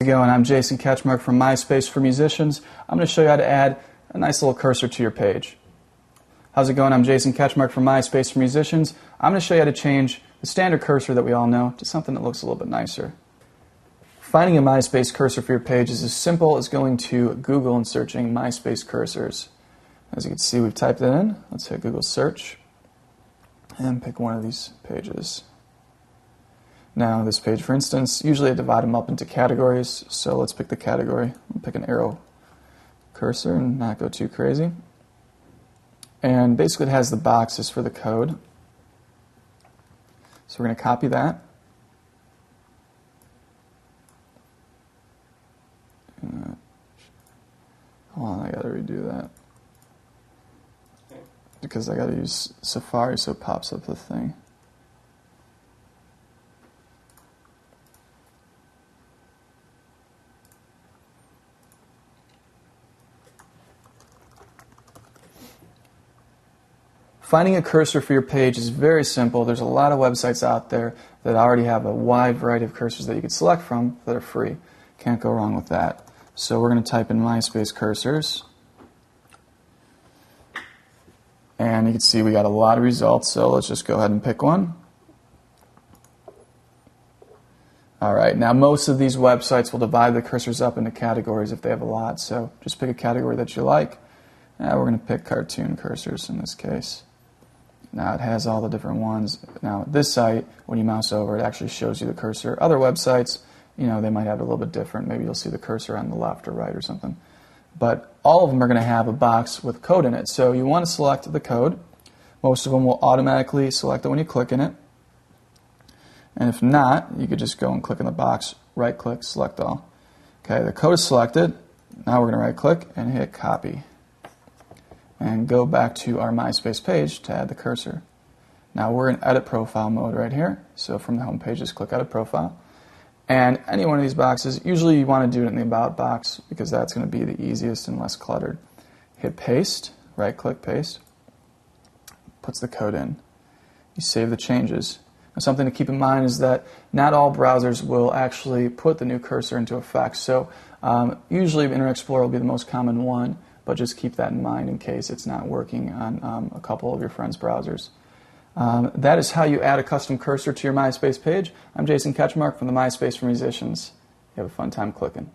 How's it going? I'm Jason Ketchmark from MySpace for Musicians. I'm going to show you how to add a nice little cursor to your page. How's it going? I'm Jason Ketchmark from MySpace for Musicians. I'm going to show you how to change the standard cursor that we all know to something that looks a little bit nicer. Finding a MySpace cursor for your page is as simple as going to Google and searching MySpace cursors. As you can see, we've typed it in. Let's hit Google search and pick one of these pages. Now, this page, for instance, usually I divide them up into categories, so let's pick the category. We'll pick an arrow cursor and not go too crazy. And basically it has the boxes for the code. So we're going to copy that. Hold on, I got to redo that. Because I got to use Safari so it pops up the thing. Finding a cursor for your page is very simple. There's a lot of websites out there that already have a wide variety of cursors that you can select from that are free. Can't go wrong with that. So we're going to type in MySpace cursors. And you can see we got a lot of results, so let's just go ahead and pick one. Alright, now most of these websites will divide the cursors up into categories if they have a lot, so just pick a category that you like. We're going to pick cartoon cursors in this case. Now it has all the different ones. Now this site, when you mouse over, it actually shows you the cursor. Other websites, they might have it a little bit different. Maybe you'll see the cursor on the left or right or something. But all of them are going to have a box with code in it. So you want to select the code. Most of them will automatically select it when you click in it. And if not, you could just go and click in the box, right click, select all. Okay, the code is selected. Now we're going to right click and hit copy. And go back to our MySpace page to add the cursor. Now we're in edit profile mode right here. So from the home page, just click edit profile. And any one of these boxes, usually you want to do it in the about box because that's going to be the easiest and less cluttered. Hit paste, right click paste, puts the code in. You save the changes. Now something to keep in mind is that not all browsers will actually put the new cursor into effect. So usually Internet Explorer will be the most common one, but just keep that in mind in case it's not working on a couple of your friends' browsers. That is how you add a custom cursor to your MySpace page. I'm Jason Ketchmark from the MySpace for Musicians. You have a fun time clicking.